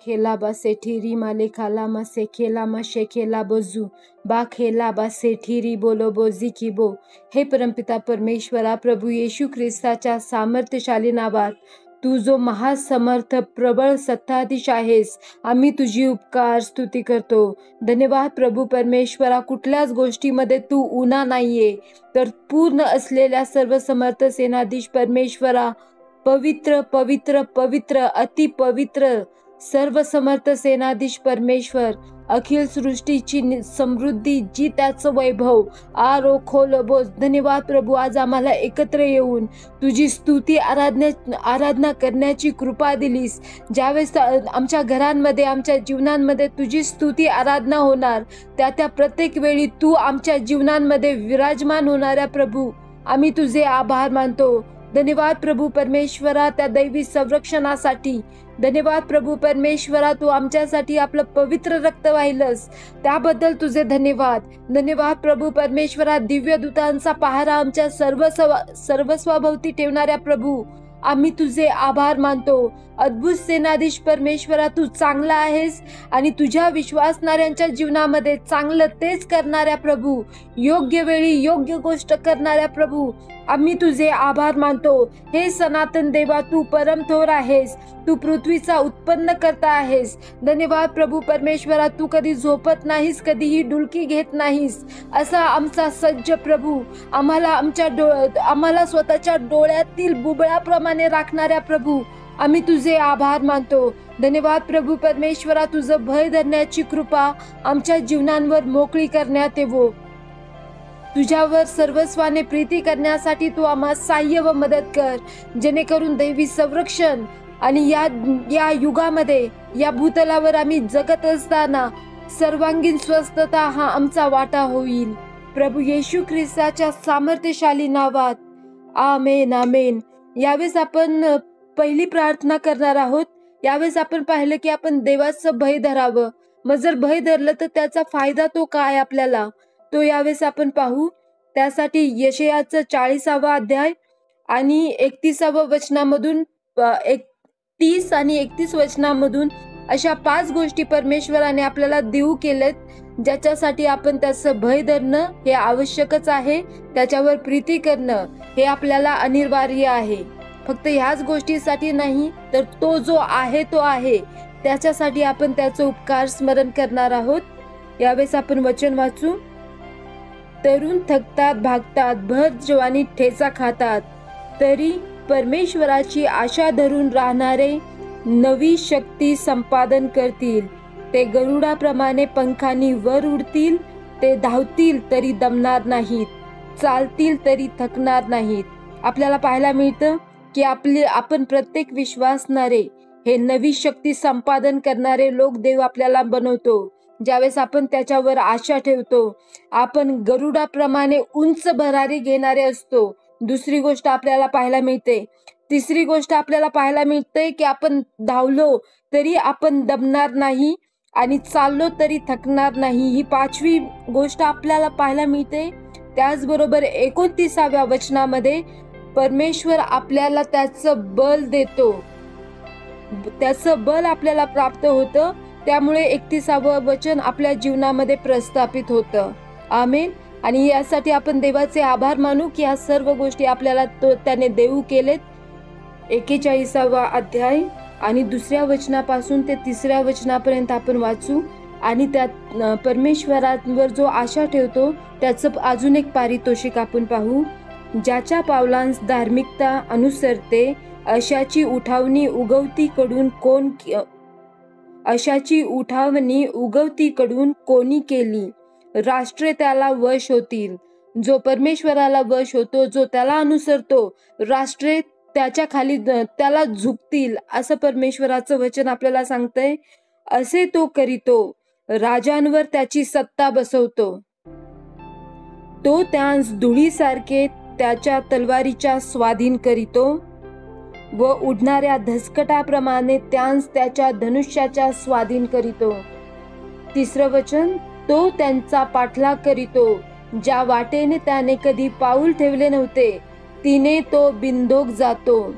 खेला बसे ठीरी माले खाला मसे खेला मशे खेला बोजू बा खेला बसे ठीरी बोलो बोजी की बो। हे परमपिता परमेश्वरा, प्रभू येशू ख्रिस्ताच्या सामर्थ्यशाली नावात तू जो महासमर्थ प्रबळ सत्ताधीश आहेस, आम्ही तुझी उपकार स्तुती करतो। धन्यवाद प्रभू परमेश्वरा, कुठल्याच गोष्टीमध्ये तू उणा नाहीये, तर पूर्ण असलेल्या सर्व समर्थ सेनाधीश परमेश्वरा, पवित्र पवित्र पवित्र अति पवित्र सर्व समर्थ सेनाधीश परमेश्वर, अखिल सृष्टीची समृद्धी जी त्याचं वैभव आरो खोल बोज। धन्यवाद प्रभू, आज आम्हाला एकत्र येऊन तुझी स्तुती आराधना करण्याची कृपा दिलीस। ज्यावेळेस आमच्या घरांमध्ये आमच्या जीवनांमध्ये तुझी स्तुती आराधना होणार, त्या प्रत्येक वेळी तू आमच्या जीवनांमध्ये विराजमान होणाऱ्या प्रभू, आम्ही तुझे आभार मानतो। धन्यवाद प्रभू परमेश्वरा त्या दैवी संरक्षणासाठी। धन्यवाद प्रभू परमेश्वरा, तू आमच्यासाठी आपलं पवित्र रक्त वाहिलंस त्याबद्दल तुझे धन्यवाद। धन्यवाद प्रभू परमेश्वरा, दिव्य दूतांचा पहारा आमच्या सर्वस्वाभोवती ठेवणाऱ्या प्रभू, आम्ही तुझे आभार मानतो। अद्भुत सेनाधीश परमेश्वरा, तू चांगला आहेस आणि तुझ्या विश्वासणाऱ्यांच्या जीवनामध्ये चांगलं तेच करणाऱ्या प्रभू, योग्य वेळी योग्य गोष्ट करणाऱ्या प्रभू, आम्ही तुझे आभार मानतो। हे सनातन देवा, तू परमथोर आहेस, तू पृथ्वीचा उत्पन्न करता आहेस। धन्यवाद प्रभू परमेश्वरा, तू कधी झोपत नाहीस, कधीही डुलकी घेत नाहीस, असा आमचा सज्ज प्रभू, आम्हाला स्वतःच्या डोळ्यातील बुबळाप्रमाणे राखणाऱ्या प्रभू, आम्ही तुझे आभार मानतो। धन्यवाद प्रभू परमेश्वरा, तुझं भय धरण्याची कृपा आमच्या जीवनांवर मोकळी करण्यात येवो। तुझ्यावर सर्वस्वाने प्रीती करण्यासाठी तू आम्हाला सहाय्य व मदत कर, जेणेकरून दैवी संरक्षण आणि या युगामध्ये या भूतलावर आम्ही जगत असताना सर्वांगीण स्वस्थता हा आमचा वाटा होईल। प्रभू येशू ख्रिस्ताच्या सामर्थ्यशाली नावात आमेन आमेन। यावेळेस आपण पहिली प्रार्थना करणार आहोत। यावेळेस आपण पाहिलं की आपण देवाचं भय धरावं, मग जर भय धरलं तर त्याचा फायदा तो काय आपल्याला, तो यावेळेस आपण पाहू। त्यासाठी यशायाचं 40वा अध्याय आणि 31व्या वचनामधून 30 आणि 31 वचनामधून अशा 5 गोष्टी परमेश्वराने आपल्याला देऊ केलेत, ज्याच्यासाठी आपण त्याचं भय धरणं हे आवश्यकच आहे, त्याच्यावर प्रीती करणं हे आपल्याला अनिवार्य आहे। फक्त ह्याच गोष्टीसाठी नाही, तर तो जो आहे तो आहे त्याच्यासाठी आपण त्याचं उपकार स्मरण करणार आहोत। यावेळेस आपण वचन वाचू। तरुण थकतात, भागतात, भर जवानी ठेचा खातात, तरी परमेश्वराची आशा धरून राहणारे नवी शक्ती संपादन करतील। ते गरुडाप्रमाणे पंखांनी वर उडतील, ते धावतील तरी दमणार नाहीत, चालतील तरी थकणार नाहीत। आपल्याला पाहायला मिळतं की आपण प्रत्येक विश्वासणारे हे नवी शक्ती संपादन करणारे लोक देव आपल्याला बनवतो। ज्यावेळेस आपण त्याच्यावर आशा ठेवतो, आपण गरुडाप्रमाणे उंच भरारी घेणारे असतो। दुसरी गोष्ट आपल्याला पाहायला मिळते, तिसरी गोष्ट आपल्याला पाहायला मिळते की आपण धावलो तरी आपण दमणार नाही आणि चाललो तरी थकणार नाही, ही 5वी गोष्ट आपल्याला पाहायला मिळते। त्याचबरोबर 29व्या वचनामध्ये परमेश्वर आपल्याला त्याचं बल देतो, त्याचं बल आपल्याला प्राप्त होतं, त्यामुळे 31वं वचन आपल्या जीवनामध्ये प्रस्थापित होतं। आमेन। आणि यासाठी आपण देवाचे आभार मानू की या सर्व गोष्टी आपल्याला त्याने देऊ केलेत। 41वा अध्याय आणि 2ऱ्या वचनापासून ते 3ऱ्या वचनापर्यंत आपण वाचू आणि त्यात परमेश्वरावर जो आशा ठेवतो त्याचं अजून एक पारितोषिक आपण पाहू। ज्याच्या पावलांस धार्मिकता अनुसरते, अशाची उठावणी उगवतीकडून कोणी केली, राष्ट्रे त्याला वश होतील। जो परमेश्वराला वश होतो, जो त्याला अनुसरतो, राष्ट्रे त्याच्या खाली त्याला झुकतील, असं परमेश्वराचं वचन आपल्याला सांगतंय। असे तो करीतो, राजांवर त्याची सत्ता बसवतो। तो त्यांस धुळीसारखे त्याच्या तलवारीच्या स्वाधीन करीतो व उडणाऱ्या धसकटाप्रमाणे त्यांस त्याच्या धनुष्याच्या स्वाधीन करीतो। 3रं वचन, तो त्यांचा पाठलाग करीतो, ज्या वाटेने त्याने कधी पाऊल ठेवले नव्हते, तिने तो बिनधोक जातो।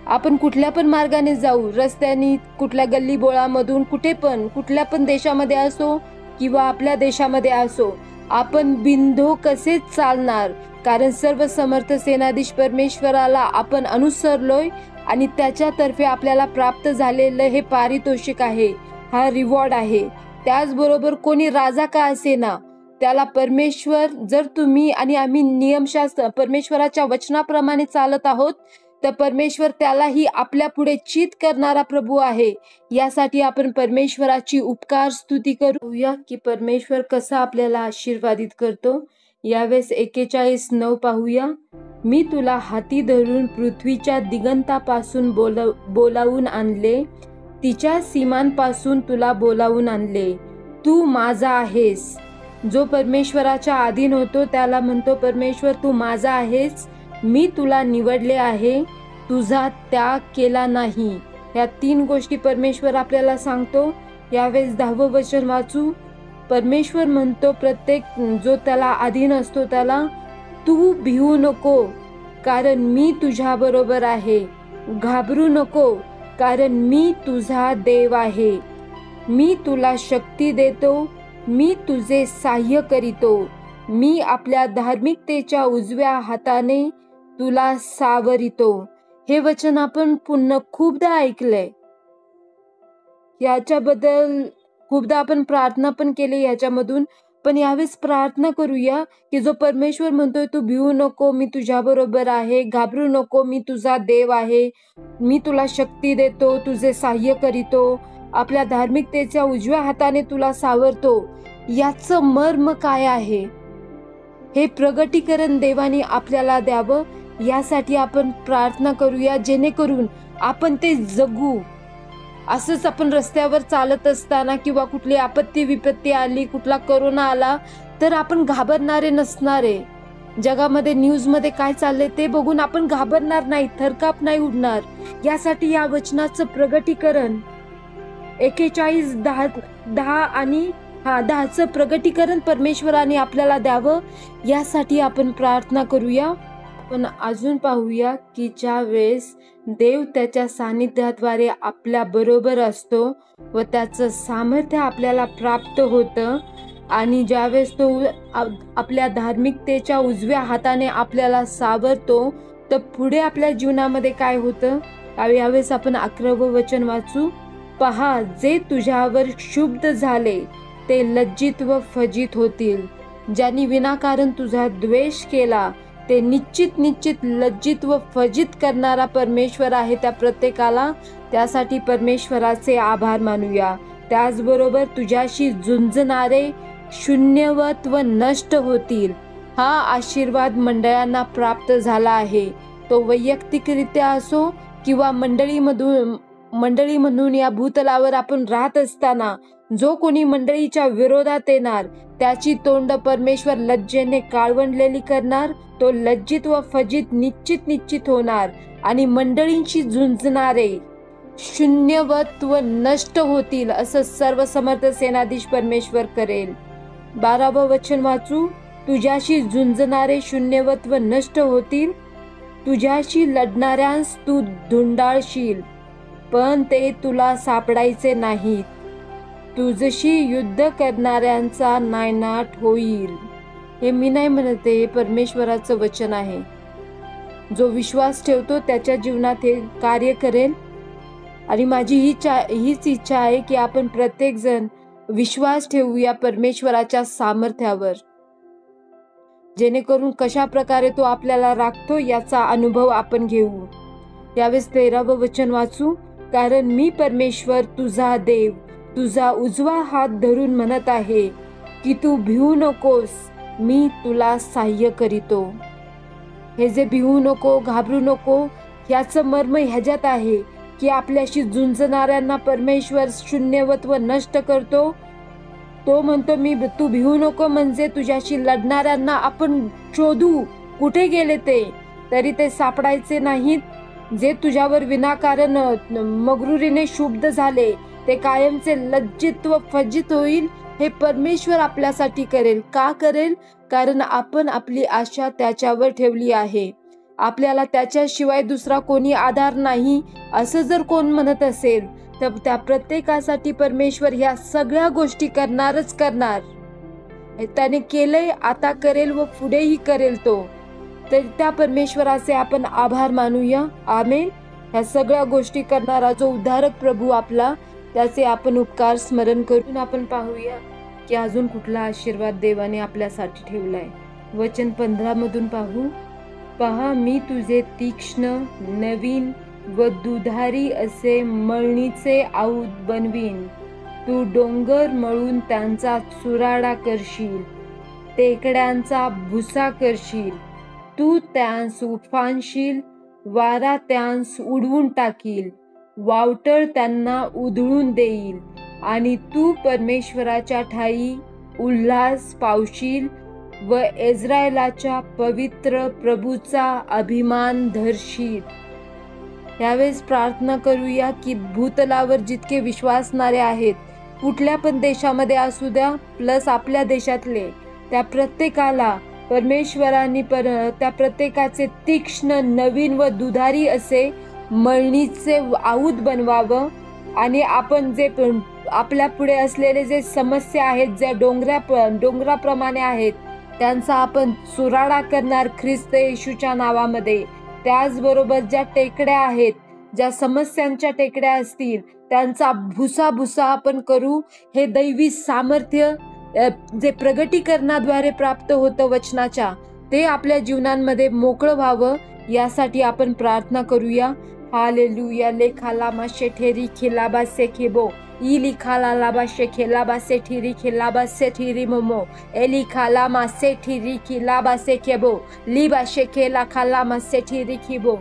आपण कुठल्या पण मार्गाने जाऊ, रस्त्याने, कुठल्या गल्ली बोळामधून, कुठे पण, कुठल्या पण देशामध्ये असो किंवा आपल्या देशामध्ये असो, आपण बिनधोक कसे चालणार, कारण सर्व समर्थ सेनाधीश परमेश्वराला आपण अनुसरलोय आणि त्याच्यातर्फे आपल्याला प्राप्त झालेलं हे पारितोषिक आहे, हा रिवॉर्ड आहे. त्याचबरोबर कोणी राजा का असेना, त्याला परमेश्वर, जर तुम्ही आणि आम्ही नियमशास्त्र परमेश्वराच्या वचनाप्रमाणे चालत आहोत, तर परमेश्वर त्यालाही आपल्या पुढे चित करणारा प्रभू आहे. यासाठी आपण परमेश्वराची उपकार स्तुती करूया की परमेश्वर कसा आपल्याला आशीर्वादित करतो. यावेळेस 41:9 पाहूया. मी तुला हाती धरून पृथ्वीच्या दिगंतापासून बोलावून आणले, तिच्या सीमांपासून तुला बोलावून आणले. तू माझा आहेस. जो परमेश्वराच्या अधीन होतो त्याला म्हणतो परमेश्वर तू माझा आहेस, मी तुला निवडले आहे, तुझा त्याग केला नाही. या 3 गोष्टी परमेश्वर आपल्याला सांगतो. यावेळेस 10वं वचन वाचू. परमेश्वर म्हणतो प्रत्येक जो त्याला अधीन असतो त्याला, तू भिवू नको, कारण मी तुझ्या बरोबर आहे. घाबरू नको, कारण मी तुझा देव आहे. मी तुला शक्ती देतो, मी तुझे सहाय्य करीतो. मी आपल्या धार्मिकतेच्या उजव्या हाताने तुला सावरितो. हे वचन आपण पुन्हा खूपदा ऐकलंय. याच्याबद्दल खूपदा आपण प्रार्थना पण केली याच्यामधून. पण यावेळेस प्रार्थना करूया की जो परमेश्वर म्हणतोय तू भिवू नको, मी तुझ्या बरोबर आहे. घाबरू नको, मी तुझा देव आहे. मी तुला शक्ती देतो, तुझे सहाय्य करीतो. आपल्या धार्मिकतेच्या उजव्या हाताने तुला सावरतो. याचं मर्म काय आहे हे प्रगटीकरण देवाने आपल्याला द्यावं. यासाठी आपण प्रार्थना करूया, जेणेकरून आपण ते जगू. असंच आपण रस्त्यावर चालत असताना किंवा कुठली आपत्ती विपत्ती आली, कुठला कोरोना आला, तर आपण घाबरणारे नसणारे. जगामध्ये न्यूजमध्ये काय चाललंय ते बघून आपण घाबरणार नाही, थरकाप नाही उडणार. यासाठी या वचनाचं प्रगटीकरण 41:10 आणि 10चं प्रगटीकरण परमेश्वराने आपल्याला द्यावं. यासाठी आपण प्रार्थना करूया. पण अजून पाहूया की ज्या वेळेस देव त्याच्या सानिध्याद्वारे आपल्या बरोबर असतो व त्याचं सामर्थ्य आपल्याला प्राप्त होतं आणि ज्यावेळेस तो आपल्या धार्मिकतेच्या उजव्या हाताने आपल्याला सावरतो, तर पुढे आपल्या जीवनामध्ये काय होतं. यावेळेस आपण 11वं वचन वाचू. पहा, जे तुझ्यावर क्षुब्ध झाले ते लज्जित व फजित होतील. ज्यांनी विनाकारण तुझा द्वेष केला ते निश्चित लज्जित व फजित करणारा परमेश्वर आहे त्या प्रत्येकाला. त्यासाठी परमेश्वराचे आभार मानूया. त्याचबरोबर तुझ्याशी झुंजणारे शून्यवत व नष्ट होतील. हा आशीर्वाद मंडळांना प्राप्त झाला आहे. तो वैयक्तिकरित्या असो किंवा मंडळी म्हणून या भूतलावर आपण राहत असताना जो कोणी मंडळीच्या विरोधात येणार त्याची तोंड परमेश्वर लज्जेने काळवंडलेली करणार. तो लज्जित व फजित निश्चित होणार आणि मंडळींशी झुंजणारे शून्यवत व नष्ट होतील, असं सर्वसमर्थ सेनाधीश परमेश्वर करेल. 12वं वचन वाचू. तुझ्याशी झुंजणारे शून्यवत व नष्ट होतील. तुझ्याशी लढणाऱ्यांस तू धुंडाळशील, पण ते तुला सापडायचे नाहीत. तुझशी युद्ध करणाऱ्यांचा नायनाट होईल. हे मी नाही म्हणत, हे परमेश्वराचं वचन आहे. जो विश्वास ठेवतो त्याच्या जीवनात हे कार्य करेल. आणि माझी हीच इच्छा आहे की आपण प्रत्येक जण विश्वास ठेवूया परमेश्वराच्या सामर्थ्यावर, जेणेकरून कशा प्रकारे तो आपल्याला राखतो याचा अनुभव आपण घेऊ. यावेळेस 13वं वचन वाचू. कारण मी परमेश्वर तुझा देव तुझा उजवा हात धरून म्हणत आहे की तू भिवू नकोस, मी तुला सहाय्य करीतो. हे जे भिवू नको, घाबरू नको, याचं मर्म ह्याच्यात आहे की आपल्याशी झुंजणाऱ्यांना परमेश्वर शून्यवत व नष्ट करतो. तो म्हणतो तू भिवू नको, म्हणजे तुझ्याशी लढणाऱ्यांना आपण शोधू, कुठे गेले ते, तरी ते सापडायचे नाहीत. जे तुझ्यावर विनाकारण मगरुरीने शुद्ध झाले ते कायमचे लज्जित व फजित होईल. हे परमेश्वर आपल्यासाठी करेल. का करेल? कारण आपण आपली आशा त्याच्यावर ठेवली आहे. आपल्याला त्याच्याशिवाय दुसरा कोणी आधार नाही असं जर कोण म्हणत असेल तर त्या प्रत्येकासाठी परमेश्वर ह्या सगळ्या गोष्टी करणारच करणार. त्याने केलंय, आता करेल व पुढेही करेल तो. तर त्या परमेश्वराचे आपण आभार मानूया. आमेन. ह्या सगळ्या गोष्टी करणारा जो उद्धारक प्रभू आपला, त्याचे आपण उपकार स्मरण करून आपण पाहूया की अजून कुठला आशीर्वाद देवाने आपल्यासाठी ठेवलाय. वचन 15 मधून पाहू. पहा, मी तुझे तीक्ष्ण, नवीन व दुधारी असे मळणीचे आऊत बनवीन. तू डोंगर मळून त्यांचा चुराडा करशील, टेकड्यांचा भुसा करशील. तू त्यांस उफाणशील, वारा त्यांस उडवून टाकील, वावटळ त्यांना उधळून देईल. आणि तू परमेश्वराच्या ठायी उल्हास पावशील व इस्रायलाच्या पवित्र प्रभूचा अभिमान धरशील. यावेळेस प्रार्थना करूया की भूतलावर जितके विश्वासणारे आहेत, कुठल्या पण देशामध्ये असू द्या, प्लस आपल्या देशातले, त्या प्रत्येकाला परमेश्वरांनी त्या प्रत्येकाचे तीक्ष्ण, नवीन व दुधारी असे मळणीचे आऊत बनवावं. आणि आपण जे आपल्या पुढे असलेले जे समस्या आहेत, ज्या डोंगराप्रमाणे आहेत, त्यांचा आपण चुराडा करणार ख्रिस्त येशूच्या नावामध्ये. त्याचबरोबर ज्या टेकड्या आहेत, ज्या समस्यांच्या टेकड्या असतील, त्यांचा भुसा आपण करू. हे दैवी सामर्थ्य जे प्रगटीकरणाद्वारे प्राप्त होतं वचनाच्या, ते आपल्या जीवनांमध्ये मोकळं व्हावं, यासाठी आपण प्रार्थना करूया. हालेलुया. लेखाला माशे ठेरी खिलाबासे खेबो इली खाला लाबाशे खेलाबासे ठिरी खिलाबासे ठिरी मोमो एली खाला मासे ठिरी खिलाबासे खेबो लिबाशे खेला खाला मासे ठिरी खिबो.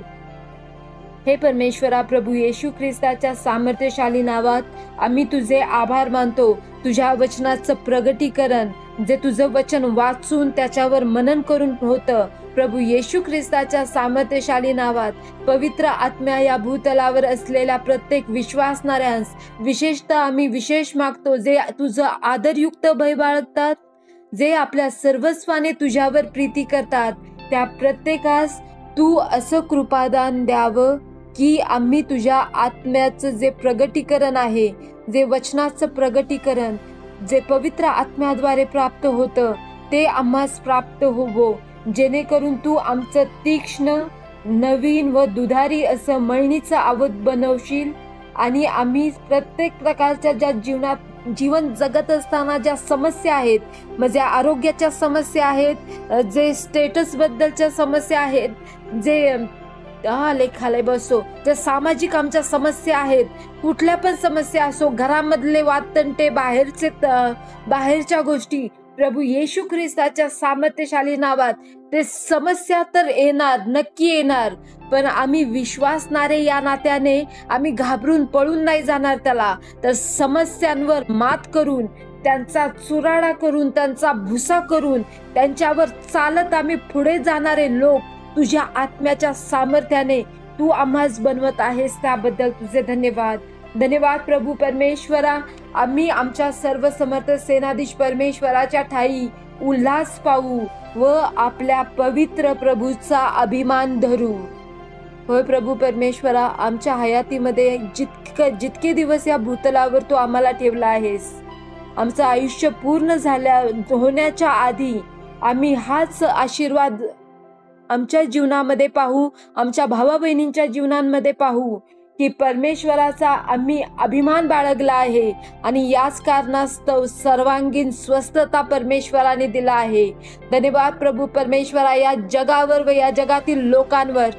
हे परमेश्वरा प्रभू येशू ख्रिस्ताच्या सामर्थ्यशाली नावात आम्ही तुझे आभार मानतो. तुझ्या वचनाचं प्रगटीकरण, जे तुझं वचन वाचून त्याच्यावर मनन करून होतं, प्रभू येशू ख्रिस्ताच्या सामर्थ्यशाली नावात पवित्र आत्म्या या भूतलावर असलेल्या प्रत्येक विश्वासणाऱ्यांस विशेषतः आम्ही विशेष मागतो, जे तुझं आदरयुक्त भय बाळगतात, जे आपल्या सर्वस्वाने तुझ्यावर प्रीती करतात, त्या प्रत्येकास तू असं कृपादान द्यावं की आम्ही तुझ्या आत्म्याचं जे प्रगटीकरण आहे, जे वचनाचं प्रगटीकरण, जे पवित्र आत्म्याद्वारे प्राप्त होतं, ते आम्हास प्राप्त होवो, जेणेकरून तू आमचं तीक्ष्ण, नवीन व दुधारी असं मळणीचं आवत बनवशील. आणि आम्ही प्रत्येक प्रकारच्या ज्या जीवन जगत असताना ज्या समस्या आहेत, म्हणजे आरोग्याच्या समस्या आहेत, जे स्टेटस बद्दलच्या समस्या आहेत, जे लेखालय बसो, ज्या सामाजिक आमच्या समस्या आहेत, कुठल्या पण समस्या असो, घरामधले वादतंटे, बाहेरच्या गोष्टी, प्रभू येशू ख्रिस्ताच्या सामर्थ्यशाली नावात ते समस्या तर येणार, नक्की येणार, पण आम्ही विश्वासणारे या नात्याने आम्ही घाबरून पळून नाही जाणार त्याला. तर समस्यांवर मात करून, त्यांचा चुराडा करून, त्यांचा भुसा करून, त्यांच्यावर चालत आम्ही पुढे जाणारे लोक तुझ्या आत्म्याच्या सामर्थ्याने तू आम्हास बनवत आहेस. त्याबद्दल तुझे धन्यवाद. धन्यवाद प्रभू परमेश्वरा. आम्ही आमच्या सर्व समर्थ सेनाधीश परमेश्वराच्या ठाई उल्हास पाहू व आपल्या पवित्र प्रभूचा अभिमान धरू. होय प्रभू परमेश्वरा, आमच्या हयातीमध्ये जितके दिवस या भूतलावर तू आम्हाला ठेवला आहेस, आमचं आयुष्य पूर्ण होण्याच्या आधी आम्ही हाच आशीर्वाद आमच्या जीवनामध्ये पाहू, आमच्या भावा बहिणींच्या जीवनांमध्ये पाहू की परमेश्वराचा आम्ही अभिमान बाळगला आहे आणि याच कारणास्तव सर्वांगीण स्वस्थता परमेश्वराने दिला आहे. धन्यवाद प्रभू परमेश्वरा. या जगावर व या जगातील लोकांवर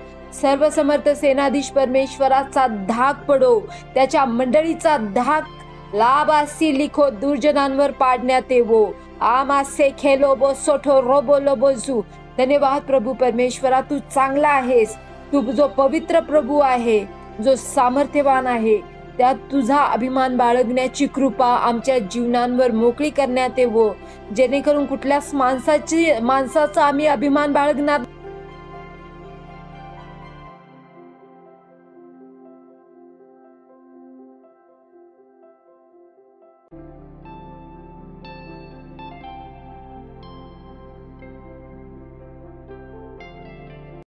सर्व समर्थ सेनाधीश परमेश्वराचा धाक पडो, त्याच्या मंडळीचा धाक लाबासी लिखो दुर्जनांवर पाडण्यात येवो. आमासे खेलोबो सोठो रोबो लोबोजू. धन्यवाद प्रभू परमेश्वरा. तू चांगला आहेस. तू जो पवित्र प्रभू आहे, जो सामर्थ्यवान आहे, त्यात तुझा अभिमान बाळगण्याची कृपा आमच्या जीवनांवर मोकळी करण्यात येवो, जेणेकरून कुठल्याच माणसाचा आम्ही अभिमान बाळगणार